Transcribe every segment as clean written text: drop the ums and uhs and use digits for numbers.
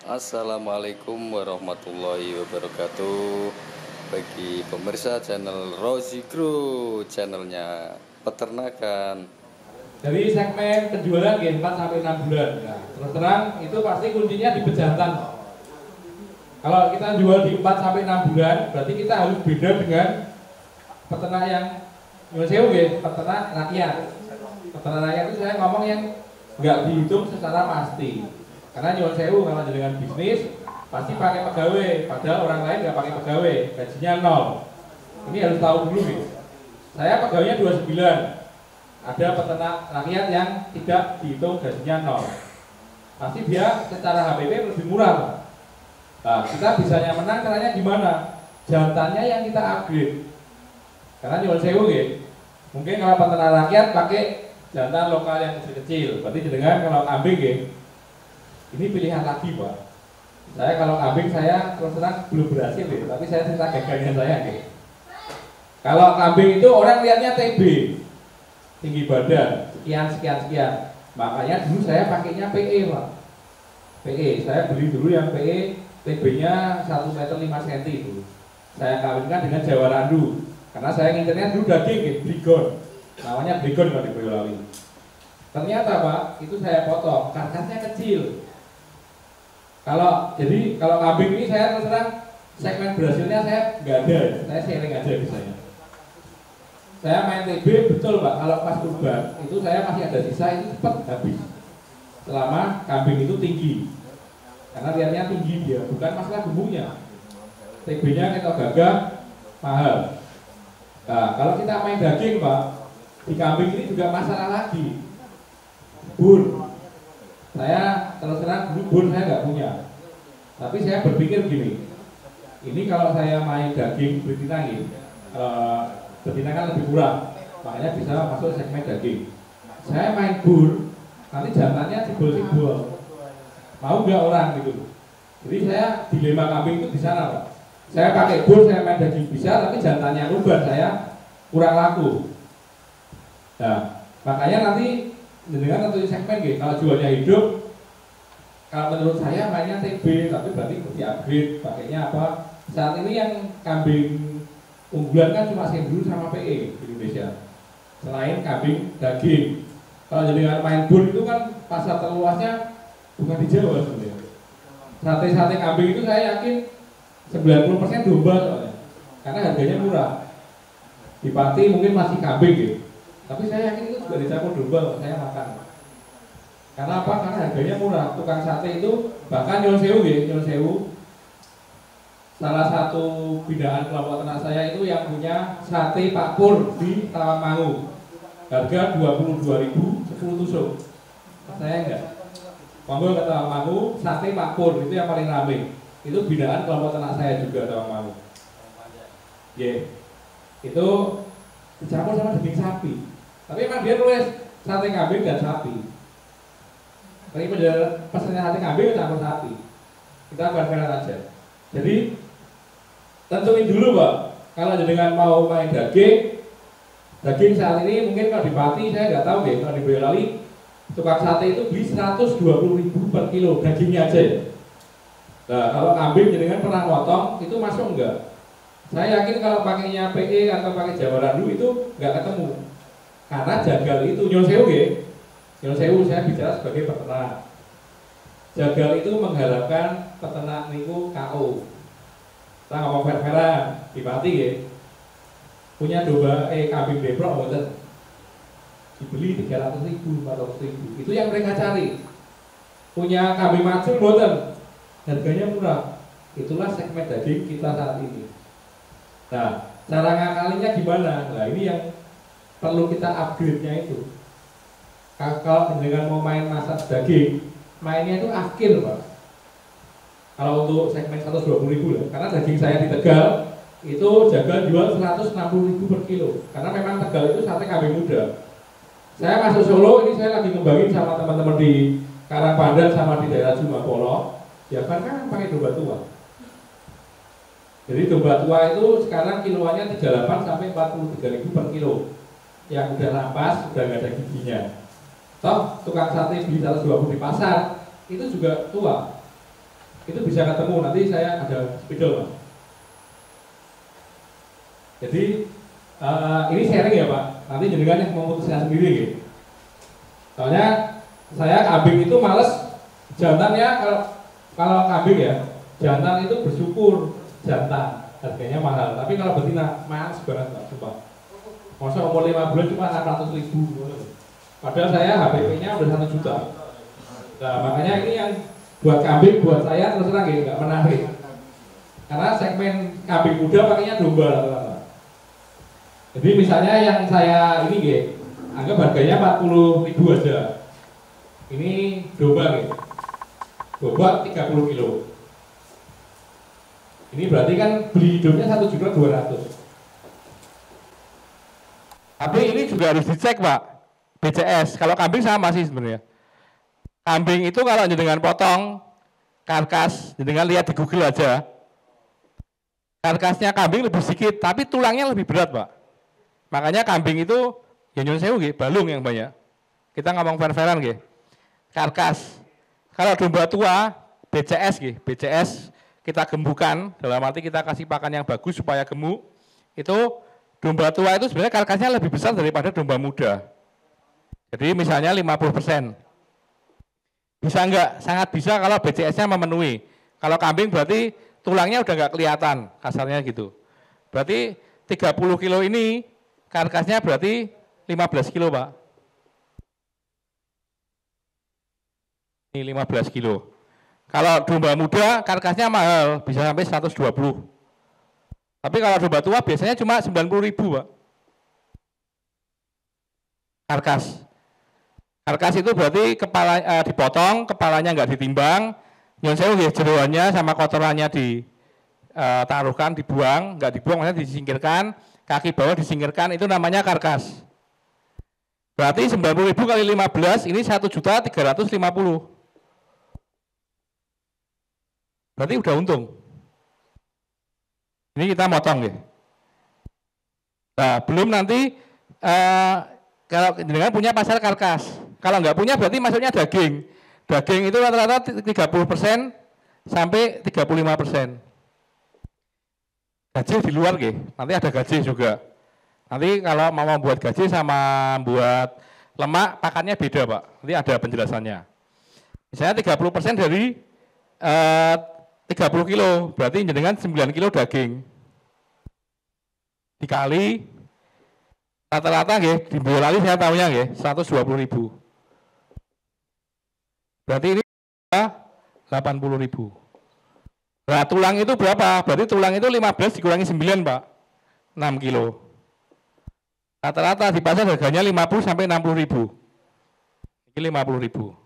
Assalamualaikum warahmatullahi wabarakatuh. Bagi pemirsa channel Rozi Grow, channelnya peternakan. Dari segmen penjualan 4 sampai 6 bulan. Nah, terus terang itu pasti kuncinya di pejantan. Kalau kita jual di 4 sampai 6 bulan, berarti kita harus beda dengan peternak yang nyuwun sewu nggih, peternak rakyat. Peternak rakyat itu saya ngomong yang nggak dihitung secara pasti. Karena nyuwun sewu kalau dengan bisnis pasti pakai pegawai, padahal orang lain nggak pakai pegawai, gajinya nol. Ini harus tahu dulu nih. Saya pegawainya 29. Ada peternak rakyat yang tidak dihitung gajinya nol. Pasti dia secara HPP lebih murah, Pak. Nah, kita bisanya menang caranya gimana? Jantannya yang kita upgrade. Karena nyuwun sewu nggih. Mungkin kalau peternak rakyat pakai jantan lokal yang kecil-kecil. Berarti jenengan kalau kambing nggih. Ini pilihan lagi, Pak. Saya kalau kambing saya terus terang belum berhasil nggih, tapi saya cerita gagalnya saya nggih. Kalau kambing itu orang lihatnya TB. Tinggi badan, sekian. Makanya dulu saya pakainya PE, Pak. PE, saya beli dulu yang PE TB-nya 1 meter 5 cm itu. Saya kawinkan dengan Jawa Randu. Karena saya ngincernya dulu daging, gitu, Bligon. Namanya Bligon kalau di Boyolali. Ternyata Pak, itu saya potong, karkasnya kecil. Kalau kambing ini saya terus terang segmen berhasilnya saya nggak ada, saya sharing aja misalnya. Saya main TB betul Pak, kalau pas kurban itu saya masih ada sisa, itu cepat habis. Selama kambing itu tinggi. Karena lihatnya tinggi dia, bukan masalah gemuknya. TB-nya kita gagah mahal. Nah, kalau kita main daging Pak, di kambing ini juga masalah lagi. Bur. Saya terus terang dulu bur saya nggak punya. Tapi saya berpikir gini, ini kalau saya main daging betina ini, betina kan lebih murah, makanya bisa masuk segmen daging. Saya main bur, nanti jantannya cebol-cebol. Mau nggak orang gitu. Jadi saya dilema kambing itu di sana Pak. Saya pakai bur, saya main daging bisa, tapi jantannya ruban, saya kurang laku. Nah, makanya nanti dengan tentu segmen gitu. Kalau jualnya hidup, kalau menurut saya mainnya TB, tapi berarti di upgrade, pakainya apa? Saat ini yang kambing unggulan kan cuma Sendul sama PE di Indonesia. Selain kambing daging, kalau dengan main bur itu kan pasar terluasnya bukan di Jawa sebenarnya. Sate-sate kambing itu saya yakin 90% domba soalnya, karena harganya murah. Di Pati mungkin masih kambing gitu, tapi saya yakin itu juga dicampur domba kalau saya makan. Karena apa? Karena harganya murah. Tukang sate itu bahkan nyuwun sewu gitu, nyuwun sewu. Salah satu binaan kelompok ternak saya itu yang punya sate Pak Pur di Tawangmangu. Harga 22.000 10 tusuk. Saya enggak. Monggo ke Tawangmangu, sate Pak Pur itu yang paling ramai. Itu binaan kelompok ternak saya juga Tawangmangu. Yeah. Itu dicampur sama daging sapi. Tapi emang dia tulis sate kambing dan sapi. Tapi pesannya sate kambing campur sapi. Kita fair-fairan aja. Jadi tentuin dulu Pak. Kalau dengan mau main daging saat ini mungkin kalau di Pati saya nggak tahu deh. Kalau di Boyolali tukang sate itu beli 120.000 per kilo dagingnya aja. Nah kalau kambing dengan pernah potong itu masuk enggak? Saya yakin kalau pakainya PE atau pakai Jawa Randu itu nggak ketemu. Karena jagal itu nyuwun sewu nggih. Nyuwun sewu saya bicara sebagai peternak. Jagal itu mengharapkan peternak niku KO. Kita ngomong fair-fairan di Pati nggih. Punya domba kambing beprok mboten. Dibeli 300.000, 400.000. Itu yang mereka cari. Punya kambing macul mboten. Harganya murah. Itulah segmen daging kita saat ini. Nah, cara ngakalinya gimana? Nah, ini yang perlu kita upgrade-nya itu. Kalau dengan mau main masak daging, mainnya itu akhir Pak. Kalau untuk segmen 120.000 lah, karena daging saya di Tegal itu jaga jual 160.000 per kilo. Karena memang Tegal itu sate kambing muda. Saya masuk Solo, ini saya lagi ngembangin sama teman-teman di Karangpandan sama di daerah Jumapolo. Ya kan pakai domba tua. Jadi domba tua itu sekarang kiloannya 38 sampai 43.000 per kilo. Yang udah rampas, udah nggak ada giginya. Toh tukang sate beli 120 di pasar itu juga tua. itu bisa ketemu. Nanti saya ada spidol Pak. Jadi ini sharing ya Pak, nanti jenengan yang memutuskan sendiri gitu. Soalnya saya kambing itu males jantannya, kalau kambing ya jantan itu bersyukur jantan harganya mahal, tapi kalau betina males banget Pak, sumpah. Masa umur 5 bulan cuma 600.000, padahal saya HPP-nya udah 1 juta. Nah makanya ini yang buat kambing, buat saya terus terang gitu, nggak menarik. Karena segmen kambing muda pakainya domba rata-rata. Jadi misalnya yang saya ini gitu, anggap harganya 40.000 aja. Ini domba gitu, bobot 30 kilo. Ini berarti kan beli hidupnya 1.200.000. Tapi ini juga harus dicek Pak, BCS. Kalau kambing sama sih sebenarnya. Kambing itu kalau dengan potong karkas, dengan lihat di Google aja, karkasnya kambing lebih sedikit, tapi tulangnya lebih berat Pak. Makanya kambing itu, ya nyun sewu balung yang banyak. Kita ngomong fair-fairan karkas. Kalau domba tua, BCS BCS kita gembukan, dalam arti kita kasih pakan yang bagus supaya gemuk. Itu domba tua itu sebenarnya karkasnya lebih besar daripada domba muda. Jadi misalnya 50%. Bisa enggak? Sangat bisa kalau BCS-nya memenuhi. Kalau kambing berarti tulangnya udah enggak kelihatan, kasarnya gitu. Berarti 30 kilo ini karkasnya berarti 15 kilo Pak. Ini 15 kilo. Kalau domba muda karkasnya mahal, bisa sampai 120. Tapi kalau domba tua biasanya cuma 90.000 Pak. Karkas. Karkas itu berarti kepala dipotong, kepalanya nggak ditimbang, nyun sewu jeroannya sama kotorannya ditaruhkan, dibuang, nggak dibuang, maksudnya disingkirkan, kaki bawah disingkirkan, itu namanya karkas. Berarti 90.000 kali 15 ini 1.350.000. Berarti udah untung. Ini kita motong ya. Nah, belum nanti kalau dengan punya pasar karkas. Kalau nggak punya berarti masuknya daging. Daging itu rata-rata 30% sampai 35%. Gaji di luar nanti ada gaji juga. Nanti kalau mau membuat gaji sama buat lemak pakannya beda Pak. Nanti ada penjelasannya. Misalnya 30% dari 30 kilo, berarti dengan 9 kilo daging. Dikali rata-rata di Boyolali saya tahunya 120.000. Berarti ini 80.000. Nah tulang itu berapa? Berarti tulang itu 15 dikurangi 9 Pak. 6 kilo. Rata-rata di pasar harganya 50 sampai 60.000. Ini 50.000.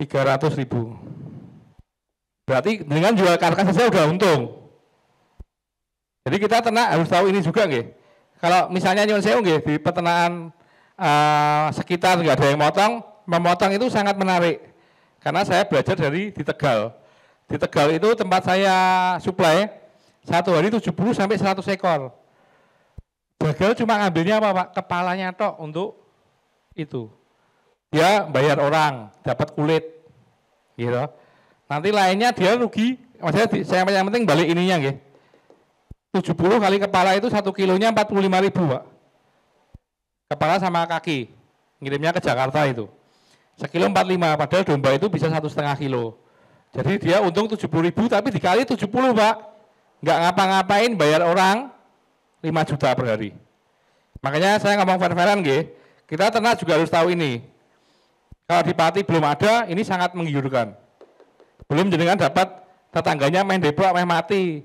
300.000. Berarti dengan jual karkas saja udah untung. Jadi kita ternak harus tahu ini juga Kalau misalnya nyun sewu di peternakan sekitar nggak ada yang memotong itu sangat menarik. Karena saya belajar di Tegal. Di Tegal itu tempat saya suplai, satu hari 70 sampai 100 ekor. Gagal cuma ngambilnya apa Pak? Kepalanya tok untuk itu. Dia bayar orang, dapat kulit. Gitu. Nanti lainnya dia rugi, maksudnya saya yang penting balik ininya 70 kali kepala itu 1 kilonya 45.000 Pak. Kepala sama kaki, ngirimnya ke Jakarta itu. Sekilo 45, padahal domba itu bisa 1,5 kilo. Jadi dia untung 70.000 tapi dikali 70 Pak. Nggak ngapa-ngapain bayar orang 5 juta per hari. Makanya saya ngomong fair-fairan kita ternak juga harus tahu ini. Kalau di Pati belum ada, ini sangat menggiurkan. Belum jenengan dapat tetangganya main deplok, main mati.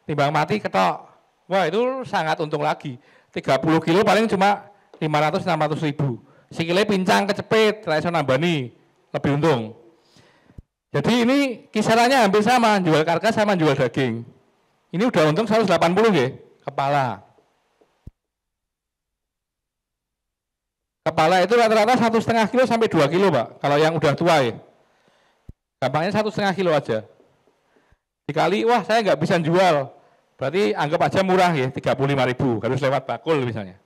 Timbang mati ketok. Wah itu sangat untung lagi. 30 kilo paling cuma 500-600.000. Sikile pincang kecepit, raiso nambani, lebih untung. Jadi ini kisarannya hampir sama, jual karkas sama jual daging. Ini udah untung 180 kepala. Kepala itu rata-rata 1,5 kilo sampai 2 kilo Pak, kalau yang udah tua Gampangnya 1,5 kilo aja. Dikali, wah saya nggak bisa jual. Berarti anggap aja murah 35.000, harus lewat bakul misalnya.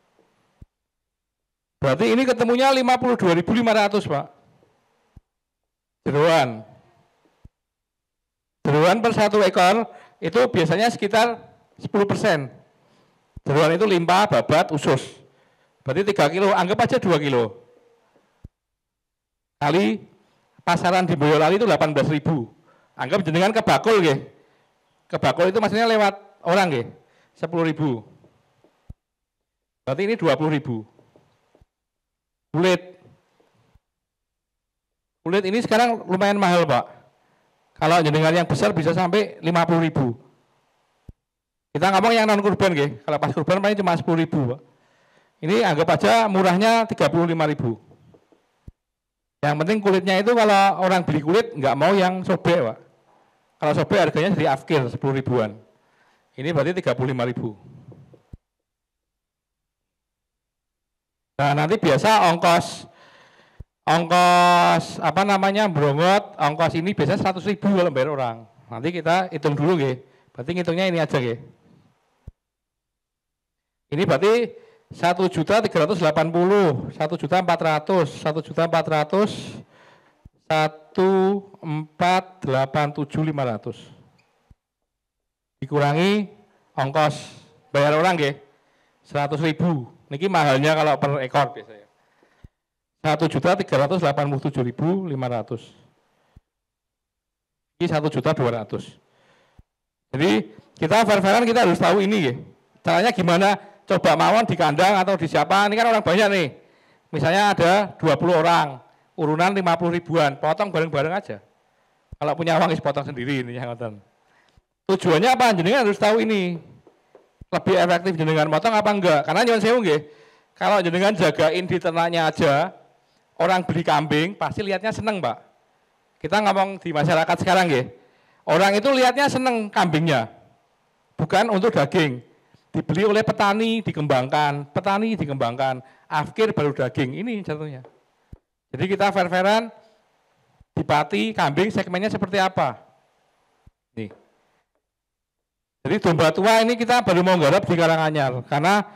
Berarti ini ketemunya 52.500 Pak. Jeroan. jeroan per 1 ekor itu biasanya sekitar 10%. Jeroan itu limpa, babat, usus. Berarti 3 kilo, anggap aja 2 kilo. Kali pasaran di Boyolali itu 18.000. Anggap jenengan ke bakul nggih. Ke bakul itu maksudnya lewat orang nggih. 10.000. Berarti ini 20.000. Kulit ini sekarang lumayan mahal, Pak. Kalau jenengan yang besar bisa sampai 50.000. Kita ngomong yang non kurban nggih. Kalau pas kurban paling cuma 10.000, Pak. Ini anggap aja murahnya 35.000. Yang penting kulitnya itu kalau orang beli kulit nggak mau yang sobek, Pak. Kalau sobek harganya dari afkir 10 ribuan. Ini berarti 35.000. Nah, nanti biasa ongkos apa namanya berongot, ongkos ini biasa 100.000 kalau bayar orang. Nanti kita hitung dulu nggih. Berarti ngitungnya ini aja nggih. Ini berarti 1.380.000, 1.400.000, 1.400.000, 1.487.500. Dikurangi ongkos bayar orang nggih 100.000. Niki mahalnya kalau per ekor biasanya. 1.387.500. Ini 1.200.000. Jadi kita fair-fairan kita harus tahu ini nggih. Caranya gimana? Coba mawon di kandang atau di siapa, ini kan orang banyak nih. Misalnya ada 20 orang, urunan 50 ribuan, potong bareng-bareng aja. Kalau punya uang, potong sendiri ini yang ngoten. Tujuannya apa? Jenengan harus tahu ini. Lebih efektif jenengan potong apa enggak? Karena nyuwun sewu nggih. Kalau jenengan jagain di ternaknya aja, orang beli kambing pasti lihatnya seneng, Pak. Kita ngomong di masyarakat sekarang nggih. Orang itu lihatnya seneng kambingnya. Bukan untuk daging. Dibeli oleh petani, dikembangkan, afkir baru daging, ini contohnya. Jadi kita fair-fairan, di pati, kambing, segmennya seperti apa? Nih. Jadi domba tua ini kita baru mau garap di Karanganyar, karena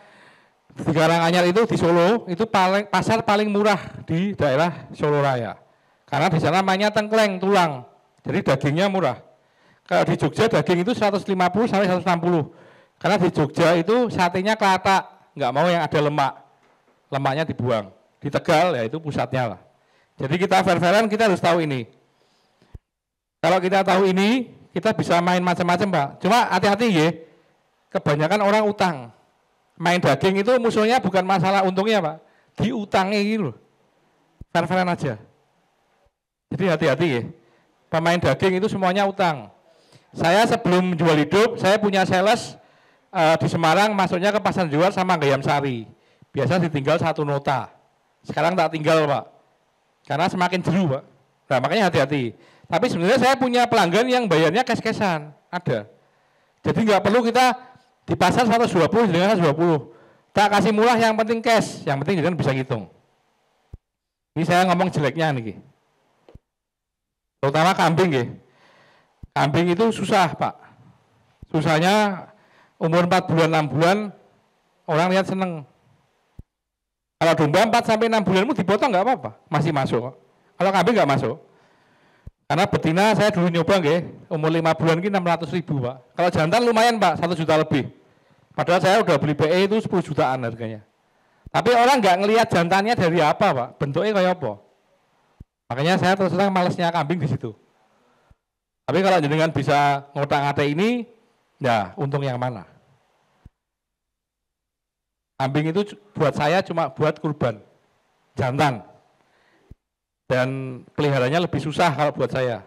di Karanganyar itu di Solo, itu pasar paling murah di daerah Solo Raya. Karena di sana mainnya tengkleng, tulang, jadi dagingnya murah. Kalau di Jogja daging itu 150 sampai 160. Karena di Jogja itu satenya kelatak, nggak mau yang ada lemak, lemaknya dibuang. Di Tegal ya itu pusatnya lah. Jadi kita fair-fairan kita harus tahu ini. Kalau kita tahu ini, kita bisa main macam-macam, Pak. Cuma hati-hati ya, kebanyakan orang utang. Main daging itu musuhnya bukan masalah untungnya, Pak. Diutangi gitu loh. Fair-fairan aja. Jadi hati-hati ya. Pemain daging itu semuanya utang. Saya sebelum jual hidup, saya punya sales di Semarang masuknya ke Pasar Jual sama Gayam Sari. Biasa ditinggal 1 nota. Sekarang tak tinggal, Pak. Karena semakin jeru, Pak. Nah, makanya hati-hati. Tapi sebenarnya saya punya pelanggan yang bayarnya cash-cashan. Ada. Jadi nggak perlu kita di pasar 120 dengan 120. Tak kasih murah yang penting cash. Yang penting jangan bisa ngitung. Ini saya ngomong jeleknya nih. Terutama kambing, nggih. Kambing itu susah, Pak. Susahnya umur 4 bulan, 6 bulan, orang lihat seneng. Kalau domba 4 sampai 6 bulanmu dipotong nggak apa-apa, masih masuk. Kalau kambing nggak masuk. Karena betina saya dulu nyoba nggih, umur 5 bulan ini 600.000, Pak. Kalau jantan lumayan, Pak, 1 juta lebih. Padahal saya udah beli PE itu 10 jutaan harganya. Tapi orang nggak ngelihat jantannya dari apa, Pak, bentuknya kayak apa. Makanya saya terus terang malesnya kambing di situ. Tapi kalau jenengan bisa ngotak-ngatik ini, ya untung yang mana? Kambing itu buat saya cuma buat kurban, jantan. Dan peliharanya lebih susah kalau buat saya.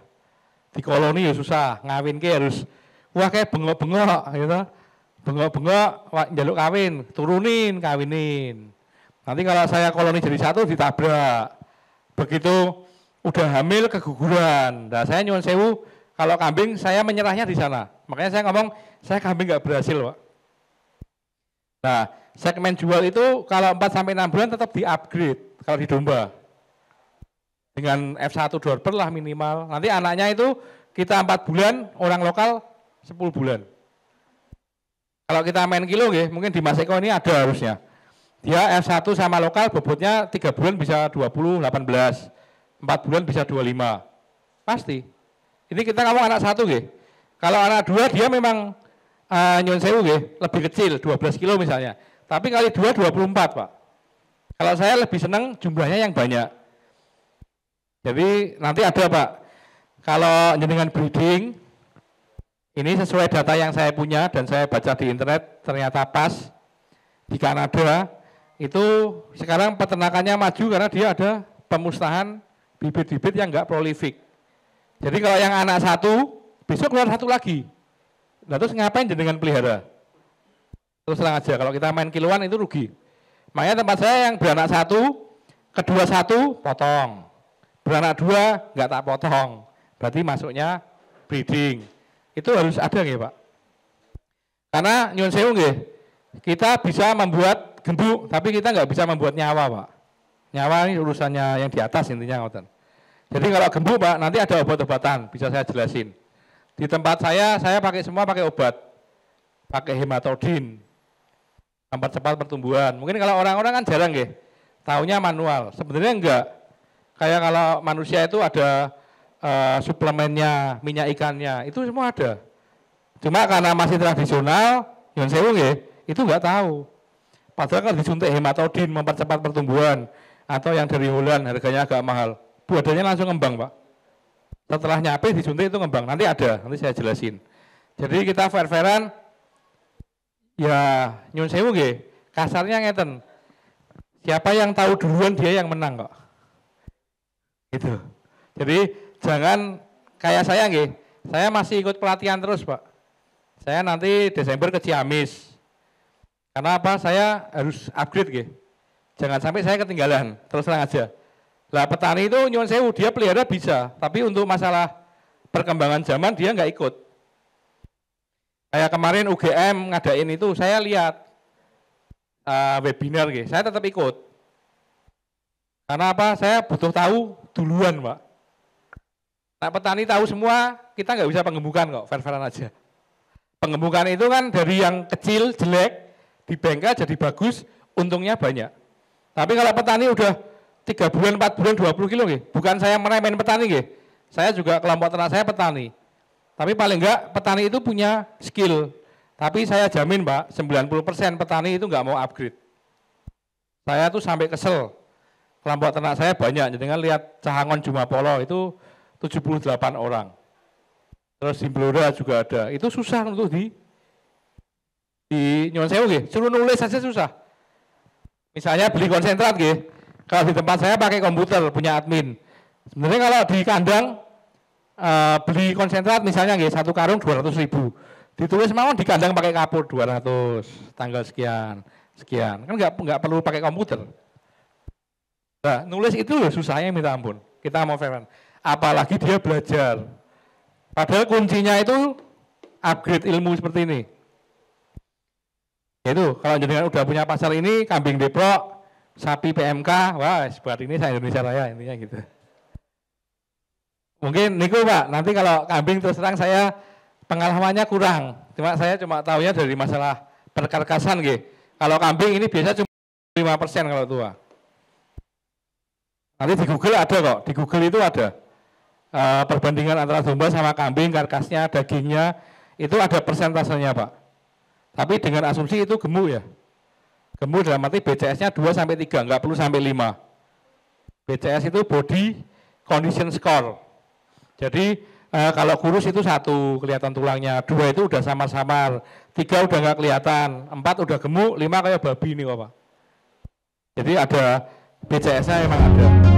Di koloni ya susah, ngawin ke harus, wah kayak bengok-bengok, gitu. Bengok-bengok, jaluk kawin, turunin, kawinin. Nanti kalau saya koloni jadi satu ditabrak. Begitu udah hamil keguguran. Nah saya nyuwun sewu, kalau kambing saya menyerahnya di sana. Makanya saya ngomong, saya kambing nggak berhasil, Pak. Nah, segmen jual itu kalau 4-6 bulan tetap di-upgrade kalau di domba. Dengan F1 doorbell lah minimal. Nanti anaknya itu kita 4 bulan, orang lokal 10 bulan. Kalau kita main kilo, mungkin di Mas Eko ini ada harusnya. Dia F1 sama lokal bobotnya 3 bulan bisa 20, 18. 4 bulan bisa 25. Pasti. Ini kita ngomong anak satu, Kalau anak 2 dia memang nyun sewu lebih kecil, 12 kilo misalnya. Tapi kali 2, 24 Pak. Kalau saya lebih senang jumlahnya yang banyak. Jadi nanti ada Pak, kalau jenengan breeding, ini sesuai data yang saya punya dan saya baca di internet, ternyata pas di Kanada, itu sekarang peternakannya maju karena dia ada pemusnahan bibit-bibit yang enggak prolifik. Jadi kalau yang anak 1, besok keluar 1 lagi. Nah terus ngapain jenengan pelihara? Terus terang aja, kalau kita main kiloan itu rugi. Makanya tempat saya yang beranak 1, kedua 1 potong. Beranak 2 enggak tak potong. Berarti masuknya breeding. Itu harus ada nggih Pak? Karena nyun sewu nggih, kita bisa membuat gembuk, tapi kita nggak bisa membuat nyawa Pak. Nyawa ini urusannya yang di atas intinya ngoten. Jadi kalau gembuk Pak, nanti ada obat-obatan, bisa saya jelasin. Di tempat saya pakai semua pakai obat. Pakai hematodin, mempercepat pertumbuhan. Mungkin kalau orang-orang kan jarang nggih, taunya manual. Sebenarnya enggak. Kayak kalau manusia itu ada suplemennya, minyak ikannya, itu semua ada. Cuma karena masih tradisional, nyun sewu nggih, itu enggak tahu. Padahal kalau disuntik hematodin mempercepat pertumbuhan, atau yang dari Holland harganya agak mahal, buadannya langsung ngembang Pak. Setelah nyape disuntik itu ngembang, nanti ada, nanti saya jelasin. Jadi kita fair-fairan, ya nyun sewu nggih, kasarnya ngeten. Siapa yang tahu duluan dia yang menang kok. Gitu. Jadi jangan kayak saya nggih, saya masih ikut pelatihan terus Pak. Saya nanti Desember ke Ciamis. Karena apa? Saya harus upgrade nggih. Jangan sampai saya ketinggalan, terus terang aja. Lah petani itu nyuwun sewu, dia pelihara bisa, tapi untuk masalah perkembangan zaman dia nggak ikut. Kayak kemarin UGM ngadain itu, saya lihat webinar, saya tetap ikut. Karena apa? Saya butuh tahu duluan Pak. Nah petani tahu semua, kita nggak bisa pengembukan kok, fair-fairan aja. Pengembukan itu kan dari yang kecil, jelek, dibengkel jadi bagus, untungnya banyak. Tapi kalau petani udah 3 bulan, 4 bulan, 20 kilo, bukan saya meremehin petani, saya juga kelompok ternak saya petani. Tapi paling enggak petani itu punya skill. Tapi saya jamin Pak, 90% petani itu enggak mau upgrade. Saya tuh sampai kesel. Kelompok ternak saya banyak, jadi kan lihat Cahangon Jumapolo itu 78 orang. Terus di Blora juga ada. Itu susah untuk di nyuwun sewu suruh nulis saja susah. Misalnya beli konsentrat kalau di tempat saya pakai komputer, punya admin. Sebenarnya kalau di kandang beli konsentrat misalnya 1 karung 200.000. Ditulis mawon di kandang pakai kapur 200, tanggal sekian. Kan nggak perlu pakai komputer. Nah, nulis itu loh susahnya minta ampun. Kita mau fair. Apalagi dia belajar. Padahal kuncinya itu upgrade ilmu seperti ini. Itu kalau jenengan udah punya pasar ini, kambing deprok, sapi PMK, wah buat ini saya Indonesia Raya intinya gitu. Mungkin niku Pak, nanti kalau kambing terus terang saya pengalamannya kurang. Saya cuma tahunya dari masalah perkarkasan Kalau kambing ini biasa cuma 5% kalau tua. Nanti di Google ada kok, di Google itu ada. Perbandingan antara domba sama kambing, karkasnya, dagingnya, itu ada persentasenya Pak. Tapi dengan asumsi itu gemuk ya. Gemuk dalam arti BCS-nya 2-3, nggak perlu sampai 5. BCS itu Body Condition Score. Jadi kalau kurus itu 1 kelihatan tulangnya, 2 itu udah samar-samar, 3 udah nggak kelihatan, 4 udah gemuk, 5 kayak babi nih Pak. Jadi ada BCS-nya memang ada.